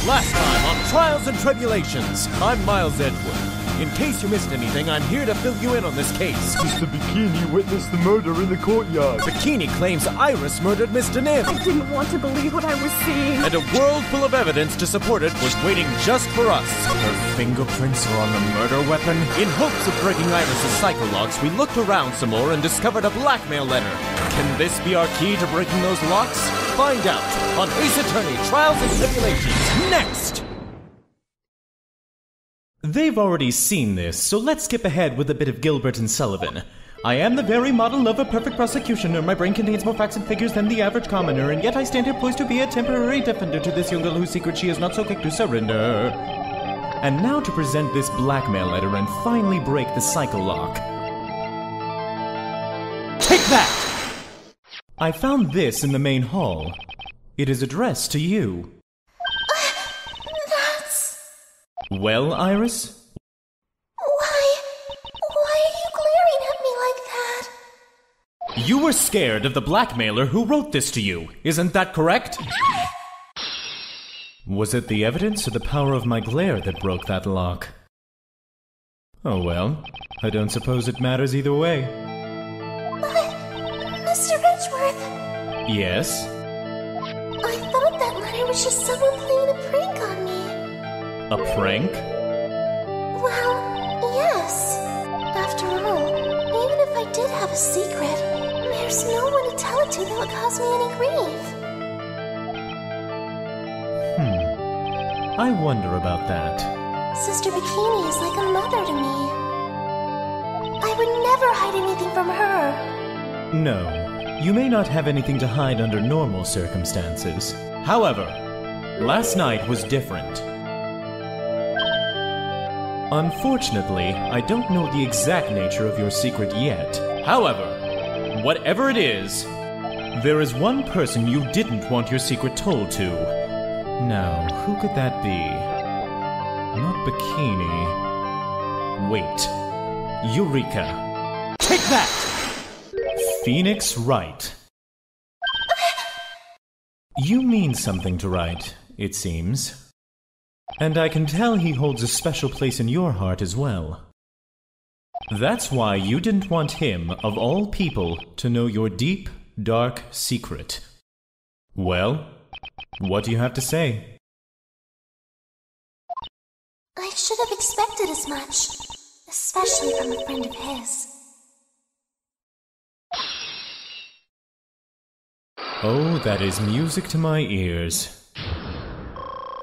Last time on Trials and Tribulations, I'm Miles Edgeworth. In case you missed anything, I'm here to fill you in on this case. Mr. Bikini witnessed the murder in the courtyard. Bikini claims Iris murdered Mr. Nim. I didn't want to believe what I was seeing. And a world full of evidence to support it was waiting just for us. Her fingerprints are on the murder weapon. In hopes of breaking Iris's psychologs, we looked around some more and discovered a blackmail letter. Can this be our key to breaking those locks? Find out on Ace Attorney Trials and Tribulations next! They've already seen this, so let's skip ahead with a bit of Gilbert and Sullivan. I am the very model of a perfect prosecutioner. My brain contains more facts and figures than the average commoner, and yet I stand here poised to be a temporary defender to this young girl whose secret she is not so quick to surrender. And now to present this blackmail letter and finally break the cycle lock. Take that! I found this in the main hall. It is addressed to you. Well, Iris? Why are you glaring at me like that? You were scared of the blackmailer who wrote this to you, isn't that correct? Was it the evidence or the power of my glare that broke that lock? Oh well, I don't suppose it matters either way. But, Mr. Edgeworth... Yes? I thought that letter was just someone playing a prank on me. A prank? Well, yes. After all, even if I did have a secret, there's no one to tell it to that would cause me any grief. I wonder about that. Sister Bikini is like a mother to me. I would never hide anything from her. No, you may not have anything to hide under normal circumstances. However, last night was different. Unfortunately, I don't know the exact nature of your secret yet. However, whatever it is, there is one person you didn't want your secret told to. Now, who could that be? Not Bikini. Wait. Eureka. Take that! Phoenix Wright. You mean something to Wright, it seems. And I can tell he holds a special place in your heart as well. That's why you didn't want him, of all people, to know your deep, dark secret. Well, what do you have to say? I should have expected as much, especially from a friend of his. Oh, that is music to my ears.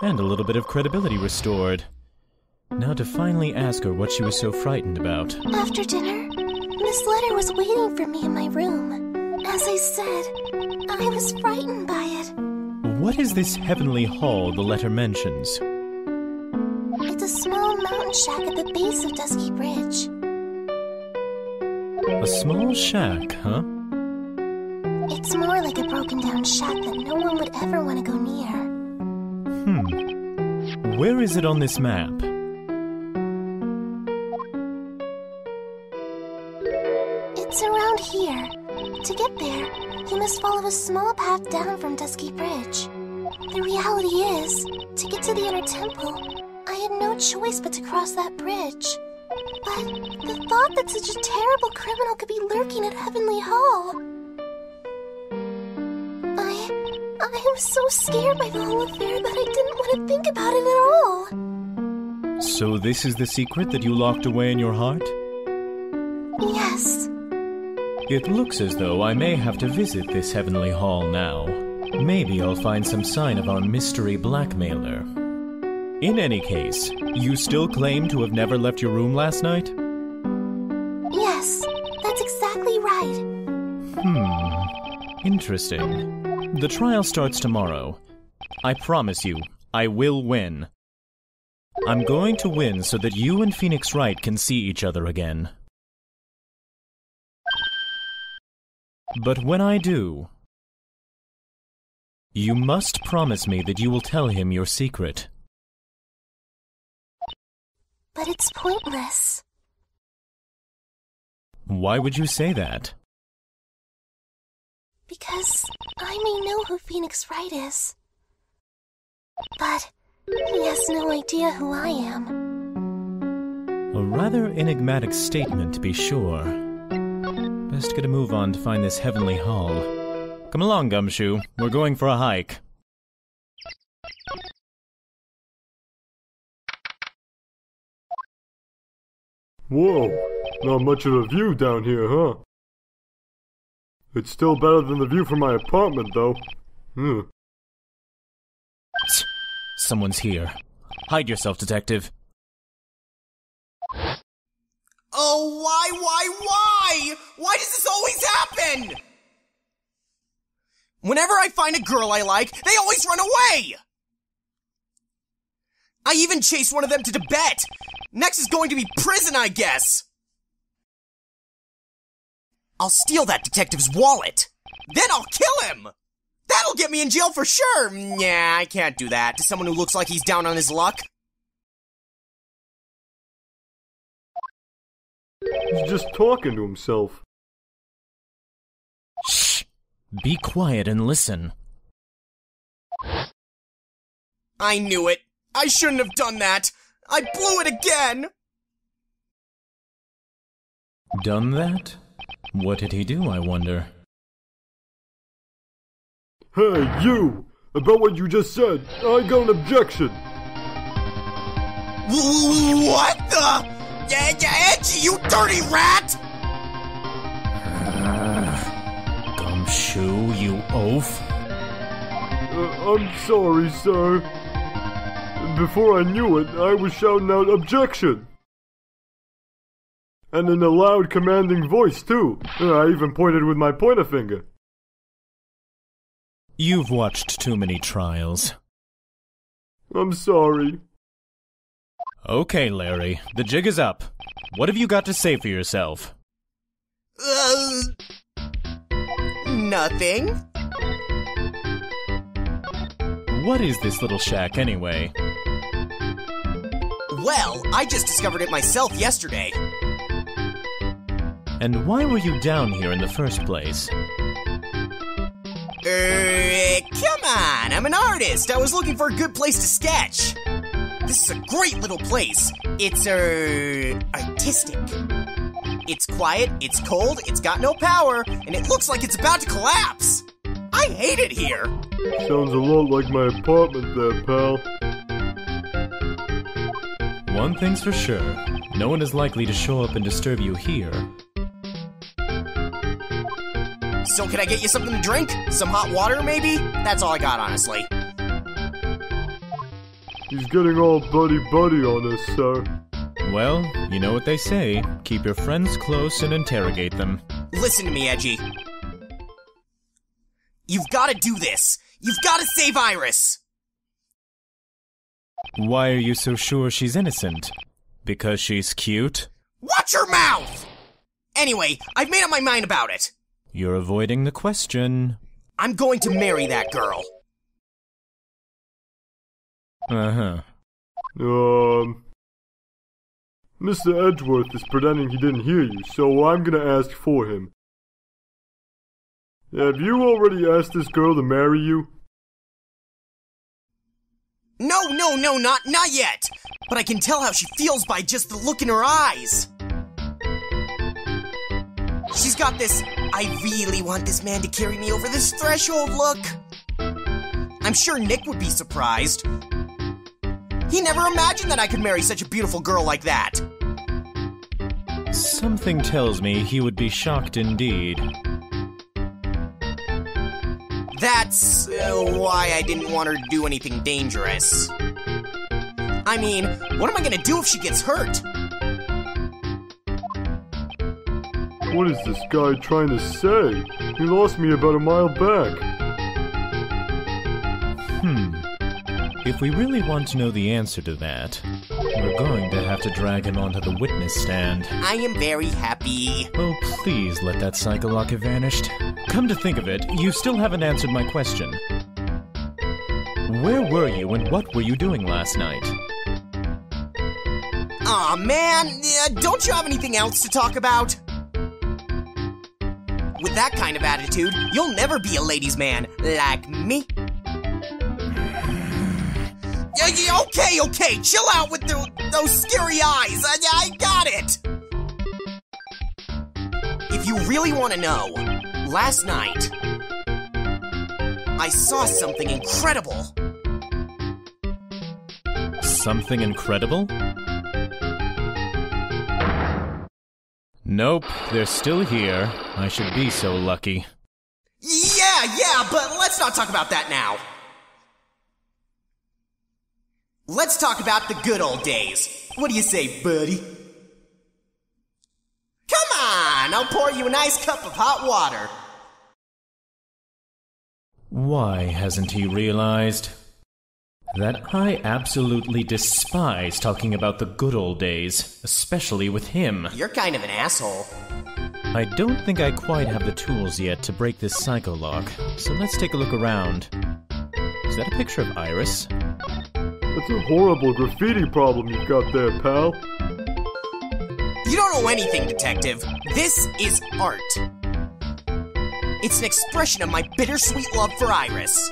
And a little bit of credibility restored. Now to finally ask her what she was so frightened about. After dinner, this letter was waiting for me in my room. As I said, I was frightened by it. What is this heavenly hall the letter mentions? It's a small mountain shack at the base of Dusky Bridge. A small shack, huh? It's more like a broken down shack that no one would ever want to go near. Where is it on this map? It's around here. To get there, you must follow a small path down from Dusky Bridge. The reality is, to get to the inner temple, I had no choice but to cross that bridge. But the thought that such a terrible criminal could be lurking at Heavenly Hall... I was so scared by the whole affair that I didn't want to think about it at all. So this is the secret that you locked away in your heart? Yes. It looks as though I may have to visit this heavenly hall now. Maybe I'll find some sign of our mystery blackmailer. In any case, you still claim to have never left your room last night? Yes, that's exactly right. Interesting. The trial starts tomorrow. I promise you, I will win. I'm going to win so that you and Phoenix Wright can see each other again. But when I do, you must promise me that you will tell him your secret. But it's pointless. Why would you say that? Because I may know who Phoenix Wright is. But He has no idea who I am. A rather enigmatic statement, to be sure. Best get a move on to find this heavenly hall. Come along, Gumshoe. We're going for a hike. Whoa, not much of a view down here, huh? It's still better than the view from my apartment, though. Someone's here. Hide yourself, detective. Oh, why? Why does this always happen? Whenever I find a girl I like, they always run away! I even chased one of them to Tibet! Next is going to be prison, I guess! I'll steal that detective's wallet. Then I'll kill him! That'll get me in jail for sure! Nah, I can't do that to someone who looks like he's down on his luck. He's just talking to himself. Shh! Be quiet and listen. I knew it. I shouldn't have done that. I blew it again! Done that? What did he do, I wonder? Hey, you! About what you just said, I got an objection! What the? Edgy, you dirty rat! Gumshoe, you oaf. I'm sorry, sir. Before I knew it, I was shouting out objection! And in a loud, commanding voice, too. I even pointed with my pointer finger. You've watched too many trials. I'm sorry. Okay, Larry, the jig is up. What have you got to say for yourself? Nothing. What is this little shack, anyway? Well, I just discovered it myself yesterday. And why were you down here in the first place? Come on, I'm an artist. I was looking for a good place to sketch. This is a great little place. It's, artistic. It's quiet, it's cold, it's got no power, and it looks like it's about to collapse. I hate it here. Sounds a lot like my apartment there, pal. One thing's for sure. No one is likely to show up and disturb you here. So can I get you something to drink? Some hot water, maybe? That's all I got, honestly. He's getting all buddy-buddy on us, sir. Well, you know what they say. Keep your friends close and interrogate them. Listen to me, Edgy. You've got to do this. You've got to save Iris. Why are you so sure she's innocent? Because she's cute? Watch your mouth! Anyway, I've made up my mind about it. You're avoiding the question. I'm going to marry that girl. Uh-huh. Mr. Edgeworth is pretending he didn't hear you, so I'm gonna ask for him. Have you already asked this girl to marry you? No, not yet. But I can tell how she feels by just the look in her eyes. She's got this, I really want this man to carry me over this threshold look. I'm sure Nick would be surprised. He never imagined that I could marry such a beautiful girl like that. Something tells me he would be shocked indeed. That's why I didn't want her to do anything dangerous. I mean, what am I gonna do if she gets hurt? What is this guy trying to say? He lost me about a mile back. If we really want to know the answer to that, we're going to have to drag him onto the witness stand. I am very happy. Oh, please let that psycholock have vanished. Come to think of it, you still haven't answered my question. Where were you and what were you doing last night? Aw, man, don't you have anything else to talk about? With that kind of attitude, you'll never be a ladies' man like me. Okay, chill out with those scary eyes. I got it. If you really want to know, last night, I saw something incredible. Something incredible? Nope, they're still here. I should be so lucky. Yeah, but let's not talk about that now. Let's talk about the good old days. What do you say, buddy? Come on, I'll pour you a nice cup of hot water. Why hasn't he realized that I absolutely despise talking about the good old days, especially with him? You're kind of an asshole. I don't think I quite have the tools yet to break this psycho lock, so let's take a look around. Is that a picture of Iris? That's a horrible graffiti problem you've got there, pal. You don't know anything, Detective. This is art. It's an expression of my bittersweet love for Iris.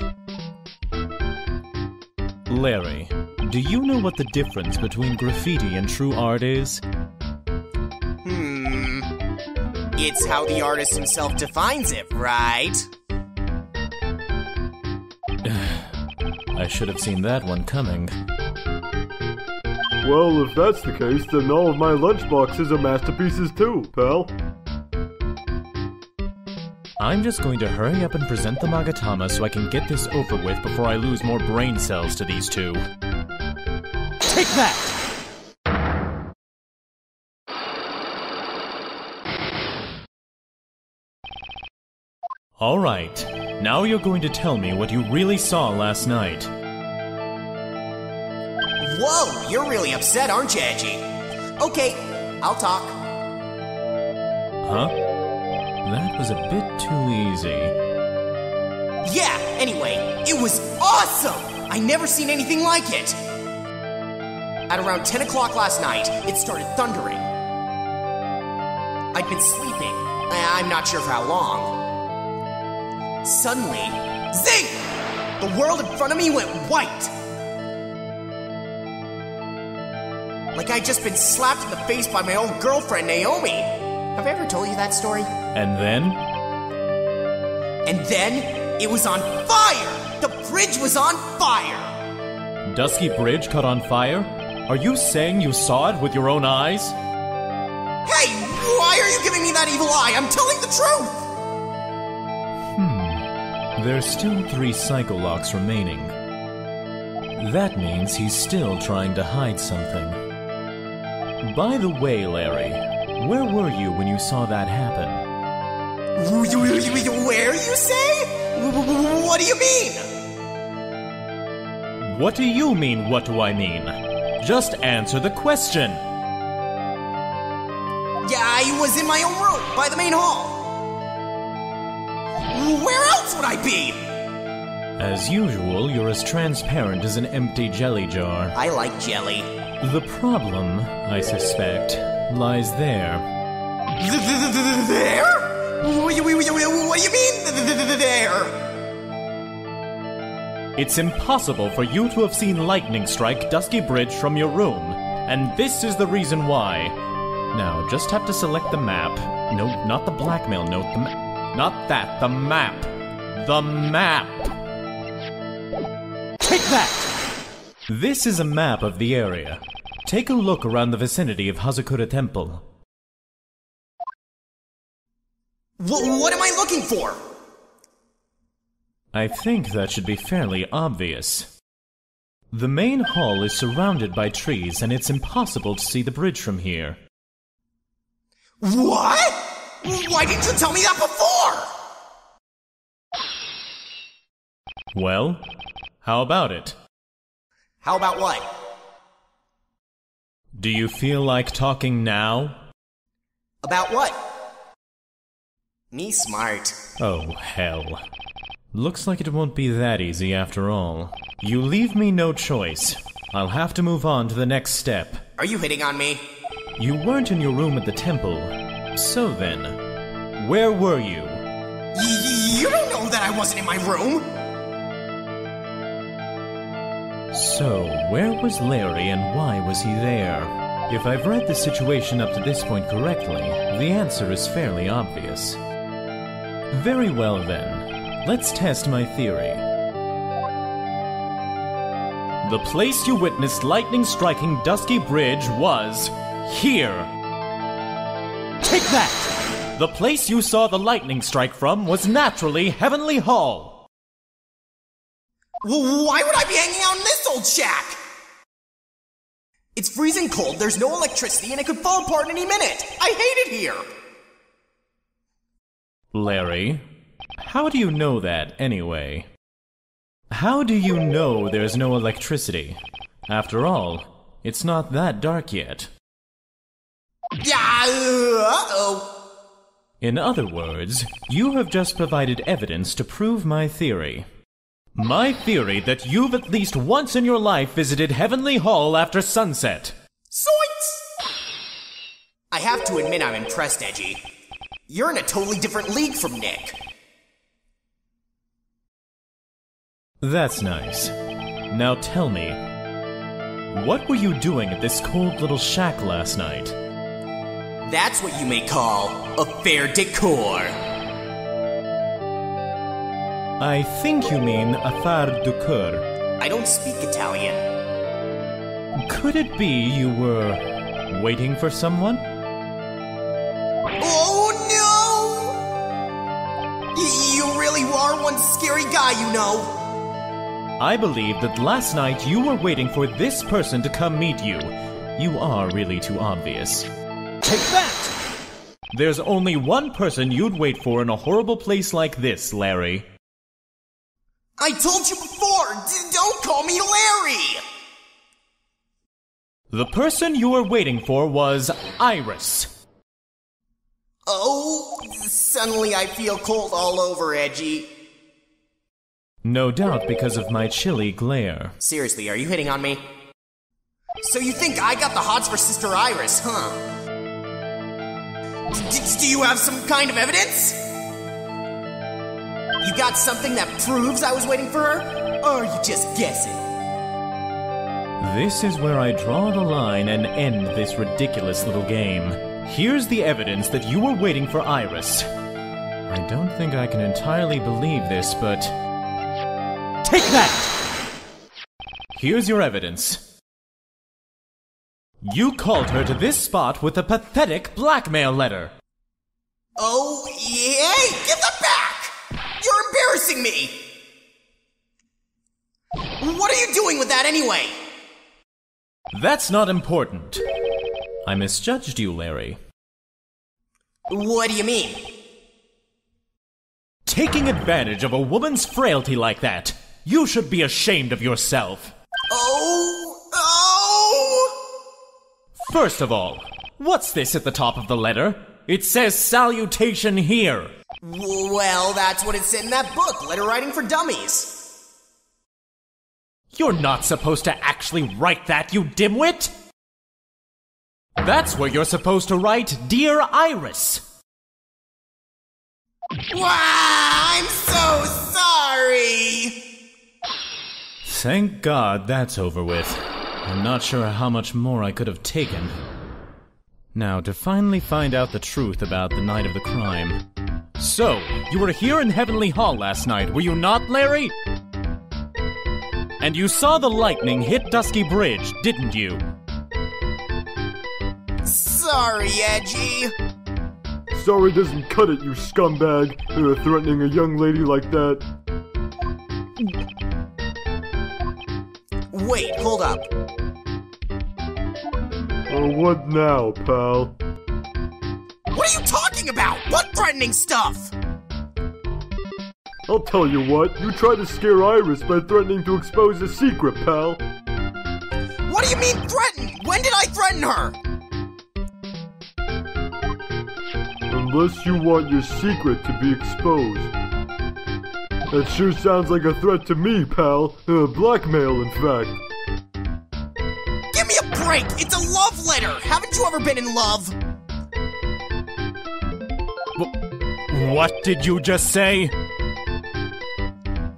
Larry, do you know what the difference between graffiti and true art is? It's how the artist himself defines it, right? I should have seen that one coming. Well, if that's the case, then all of my lunchboxes are masterpieces too, pal. I'm just going to hurry up and present the Magatama so I can get this over with before I lose more brain cells to these two. Take that! Alright, now you're going to tell me what you really saw last night. Whoa, you're really upset, aren't you, Edgy? Okay, I'll talk. Huh? That was a bit too easy. Yeah, anyway, it was awesome! I never seen anything like it! At around 10 o'clock last night, it started thundering. I'd been sleeping. I'm not sure for how long. Suddenly, zing! The world in front of me went white. Like I'd just been slapped in the face by my old girlfriend, Naomi. Have I ever told you that story? And then? And then, it was on fire! The bridge was on fire! Dusky Bridge caught on fire? Are you saying you saw it with your own eyes? Hey! Why are you giving me that evil eye? I'm telling the truth! There's still 3 psycho locks remaining. That means he's still trying to hide something. By the way, Larry, where were you when you saw that happen? Where, you say? What do you mean? What do you mean, what do I mean? Just answer the question. Yeah, I was in my own room, by the main hall. Where else would I be? As usual, you're as transparent as an empty jelly jar. I like jelly. The problem, I suspect, lies there. There? What do you mean, there? It's impossible for you to have seen lightning strike Dusky Bridge from your room, and this is the reason why. Now, just have to select the map. No, not the blackmail note, the map. Not that, the map. The map! Take that! This is a map of the area. Take a look around the vicinity of Hazakura Temple. What am I looking for? I think that should be fairly obvious. The main hall is surrounded by trees, and it's impossible to see the bridge from here. What? Why didn't you tell me that before? Well, how about it? How about what? Do you feel like talking now? About what? Me smart. Oh, hell. Looks like it won't be that easy after all. You leave me no choice. I'll have to move on to the next step. Are you hitting on me? You weren't in your room at the temple. So then, where were you? You don't know that I wasn't in my room! So, where was Larry and why was he there? If I've read the situation up to this point correctly, the answer is fairly obvious. Very well then, let's test my theory. The place you witnessed lightning striking Dusky Bridge was here. Take that! The place you saw the lightning strike from was naturally Heavenly Hall. Well, why would I be hanging out in this old shack? It's freezing cold, there's no electricity, and it could fall apart any minute. I hate it here. Larry, how do you know that anyway? How do you know there's no electricity? After all, it's not that dark yet. Yeah, uh-oh. In other words, you have just provided evidence to prove my theory. My theory that you've at least once in your life visited Heavenly Hall after sunset. Zoinks! I have to admit I'm impressed, Edgy. You're in a totally different league from Nick. That's nice. Now tell me, what were you doing at this cold little shack last night? That's what you may call a fair decor. I think you mean affaire du coeur. I don't speak Italian. Could it be you were waiting for someone? Oh no! You really are one scary guy, you know. I believe that last night you were waiting for this person to come meet you. You are really too obvious. Take that! There's only one person you'd wait for in a horrible place like this, Larry. I told you before, don't call me Larry! The person you were waiting for was Iris. Oh, suddenly I feel cold all over, Edgy. No doubt because of my chilly glare. Seriously, are you hitting on me? So you think I got the hots for Sister Iris, huh? Do you have some kind of evidence? You got something that proves I was waiting for her? Or are you just guessing? This is where I draw the line and end this ridiculous little game. Here's the evidence that you were waiting for Iris. I don't think I can entirely believe this, but... Take that! Here's your evidence. You called her to this spot with a pathetic blackmail letter. Oh, yay! Give that back! You're embarrassing me! What are you doing with that anyway? That's not important. I misjudged you, Larry. What do you mean? Taking advantage of a woman's frailty like that. You should be ashamed of yourself. Oh! First of all, what's this at the top of the letter? It says salutation here. Well, that's what it said in that book, Letter Writing for Dummies. You're not supposed to actually write that, you dimwit! That's where you're supposed to write, Dear Iris. Wow, I'm so sorry! Thank God that's over with. I'm not sure how much more I could have taken. Now, to finally find out the truth about the night of the crime. So, you were here in Heavenly Hall last night, were you not, Larry? And you saw the lightning hit Dusky Bridge, didn't you? Sorry, Edgy. Sorry doesn't cut it, you scumbag. Threatening a young lady like that. Wait, hold up. What now, pal? What are you talking about? What threatening stuff? I'll tell you what, you tried to scare Iris by threatening to expose a secret, pal. What do you mean threaten? When did I threaten her? Unless you want your secret to be exposed. That sure sounds like a threat to me, pal. Blackmail, in fact. Give me a break! It's a love letter! Haven't you ever been in love? What did you just say?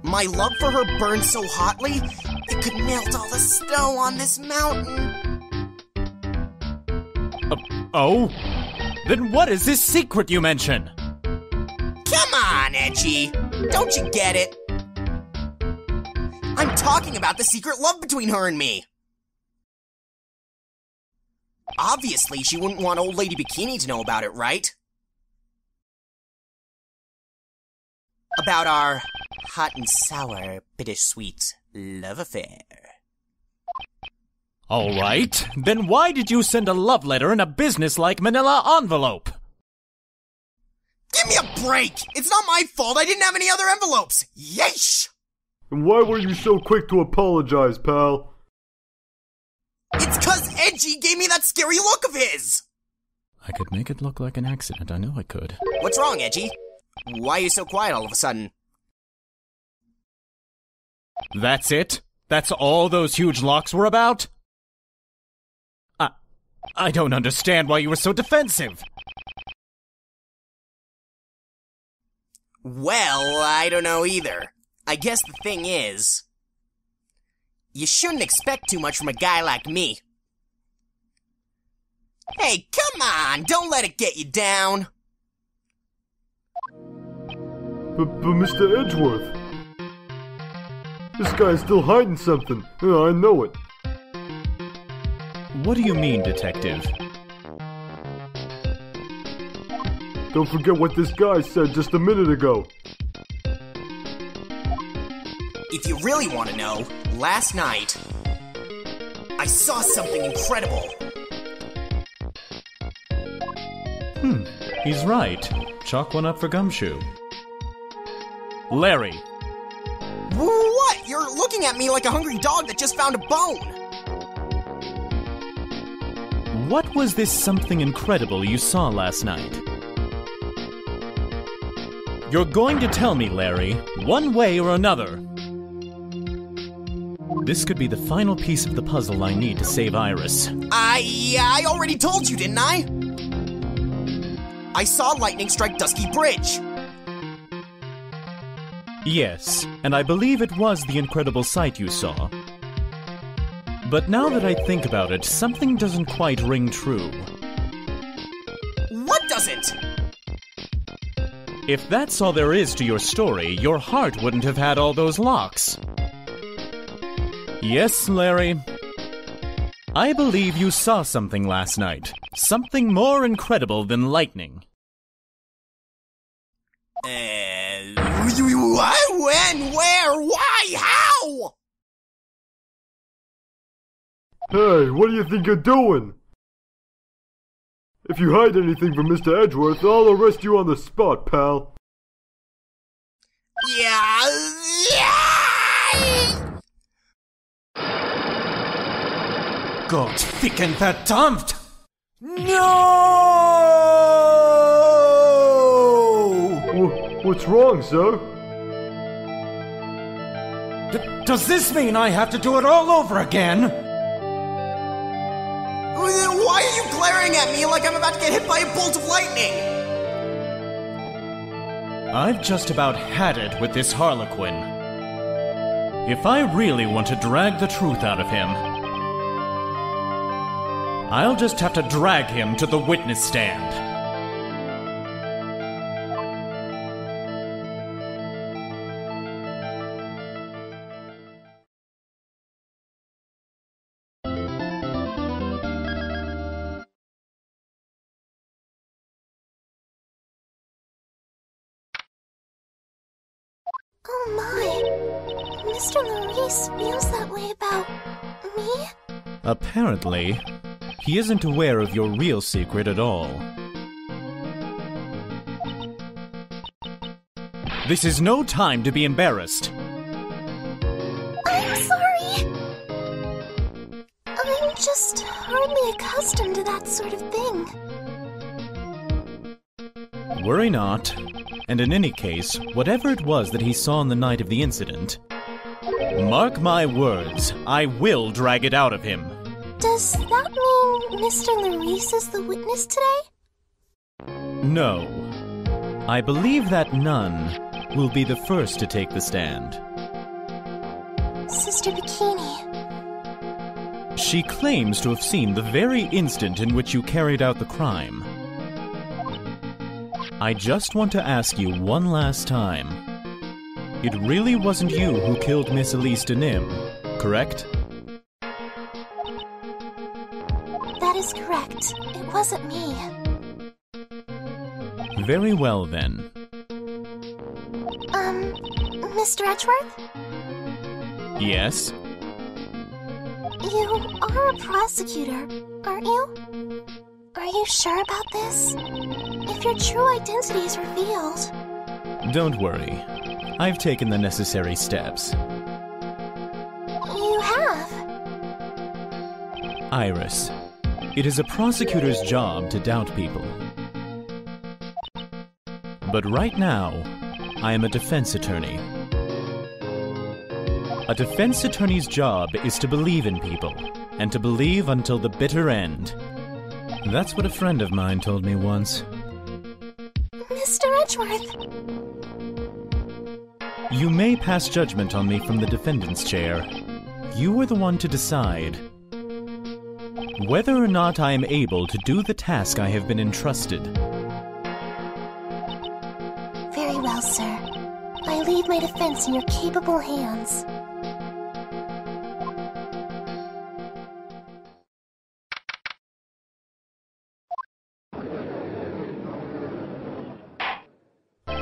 My love for her burned so hotly, it could melt all the snow on this mountain. Oh? Then what is this secret you mention? Come on, Edgy. Don't you get it? I'm talking about the secret love between her and me. Obviously, she wouldn't want Old Lady Bikini to know about it, right? About our hot and sour, bittersweet love affair. All right, then why did you send a love letter in a business-like manila envelope? Give me a break! It's not my fault I didn't have any other envelopes! Yeesh! And why were you so quick to apologize, pal? It's 'cause Edgy gave me that scary look of his! I could make it look like an accident, I know I could. What's wrong, Edgy? Why are you so quiet all of a sudden? That's it? That's all those huge locks were about? I don't understand why you were so defensive. Well, I don't know either. I guess the thing is, you shouldn't expect too much from a guy like me. Hey, come on! Don't let it get you down! But Mr. Edgeworth, this guy's still hiding something. I know it. What do you mean, Detective? Don't forget what this guy said just a minute ago. If you really want to know, last night, I saw something incredible. He's right. Chalk one up for Gumshoe. Larry. What? You're looking at me like a hungry dog that just found a bone. What was this something incredible you saw last night? You're going to tell me, Larry, one way or another. This could be the final piece of the puzzle I need to save Iris. I already told you, didn't I? I saw lightning strike Dusky Bridge. Yes, and I believe it was the incredible sight you saw. But now that I think about it, something doesn't quite ring true. What doesn't? If that's all there is to your story, your heart wouldn't have had all those locks. Yes, Larry. I believe you saw something last night. Something more incredible than lightning. What? When? Where? Why? How? Hey, what do you think you're doing? If you hide anything from Mr. Edgeworth, I'll arrest you on the spot, pal. Yeah. Gott ficken verdammt! No! What's wrong, sir? Does this mean I have to do it all over again? Why are you glaring at me like I'm about to get hit by a bolt of lightning? I've just about had it with this Harlequin. If I really want to drag the truth out of him, I'll just have to drag him to the witness stand. Oh my. Mr. Maurice feels that way about me? Apparently, he isn't aware of your real secret at all. This is no time to be embarrassed. I'm sorry. I'm just hardly accustomed to that sort of thing. Worry not. And in any case, whatever it was that he saw on the night of the incident, mark my words, I will drag it out of him. Does that mean Mr. Maurice is the witness today? no. I believe that none will be the first to take the stand. Sister Bikini. She claims to have seen the very instant in which you carried out the crime. I just want to ask you one last time. It really wasn't you who killed Miss Elise Denim, correct? That is correct. It wasn't me. Very well, then. Mr. Edgeworth? Yes? You are a prosecutor, aren't you? Are you sure about this? If your true identity is revealed... Don't worry. I've taken the necessary steps. You have? Iris, it is a prosecutor's job to doubt people. But right now, I am a defense attorney. A defense attorney's job is to believe in people, and to believe until the bitter end. That's what a friend of mine told me once. Mr. Edgeworth! You may pass judgment on me from the defendant's chair. You are the one to decide whether or not I am able to do the task I have been entrusted. Very well, sir. I leave my defense in your capable hands.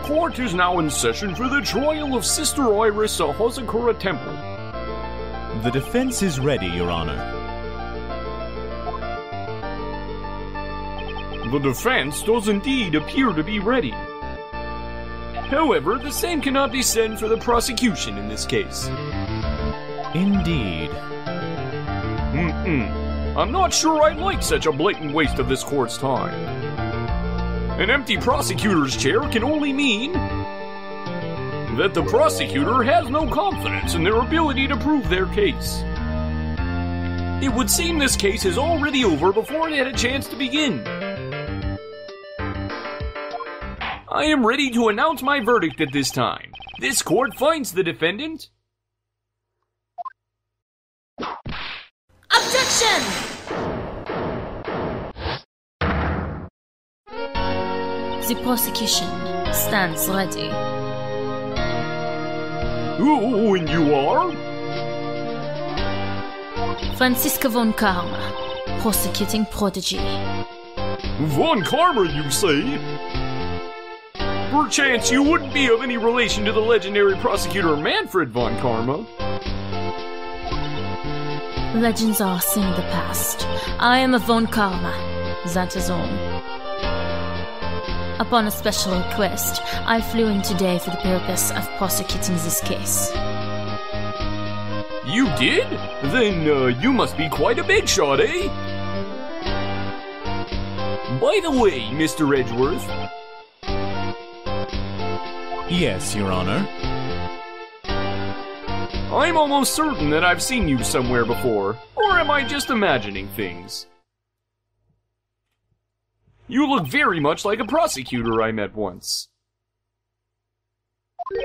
Court is now in session for the trial of Sister Iris of Hazakura Temple. The defense is ready, Your Honor. The defense does indeed appear to be ready. However, the same cannot be said for the prosecution in this case. Indeed. I'm not sure I like such a blatant waste of this court's time. An empty prosecutor's chair can only mean that the prosecutor has no confidence in their ability to prove their case. It would seem this case is already over before it had a chance to begin. I am ready to announce my verdict at this time. This court finds the defendant... Objection! The prosecution stands ready. Oh, and you are? Franziska von Karma, prosecuting prodigy. Von Karma, you say? Perchance you wouldn't be of any relation to the legendary prosecutor Manfred von Karma. Legends are a thing of the past. I am a von Karma, that is all. Upon a special request, I flew in today for the purpose of prosecuting this case. You did? Then, you must be quite a big shot, eh? By the way, Mr. Edgeworth... Yes, Your Honor. I'm almost certain that I've seen you somewhere before. Or am I just imagining things? You look very much like a prosecutor I met once.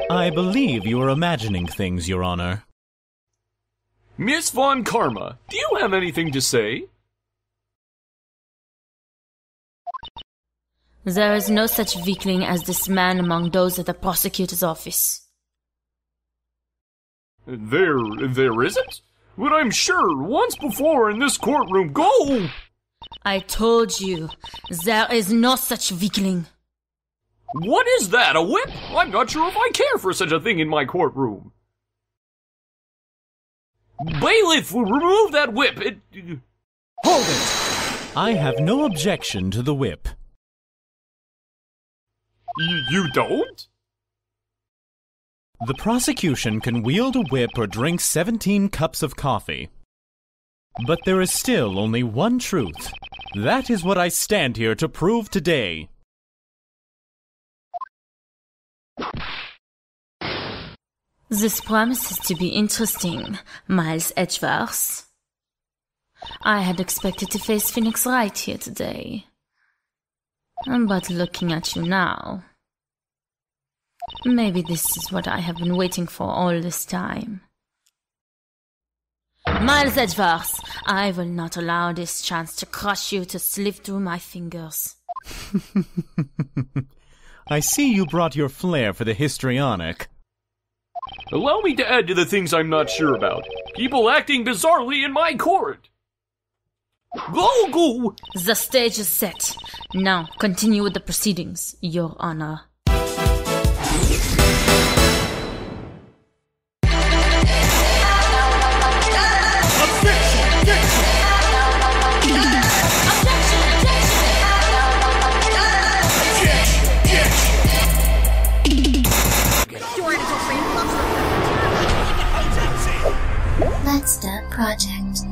I believe you are imagining things, Your Honor. Miss Von Karma, do you have anything to say? There is no such weakling as this man among those at the prosecutor's office. There isn't? But I'm sure once before in this courtroom... Go! I told you, there is no such weakling. What is that, a whip? I'm not sure if I care for such a thing in my courtroom. Bailiff, remove that whip! Hold it! I have no objection to the whip. You don't? The prosecution can wield a whip or drink 17 cups of coffee. But there is still only one truth. That is what I stand here to prove today. This promises to be interesting, Miles Edgeworth. I had expected to face Phoenix Wright here today. But looking at you now, maybe this is what I have been waiting for all this time. Miles Edgeworth, I will not allow this chance to crush you to slip through my fingers. I see you brought your flair for the histrionic. Allow me to add to the things I'm not sure about. People acting bizarrely in my court. Go! The stage is set. Now, continue with the proceedings, Your Honor. Let's start project.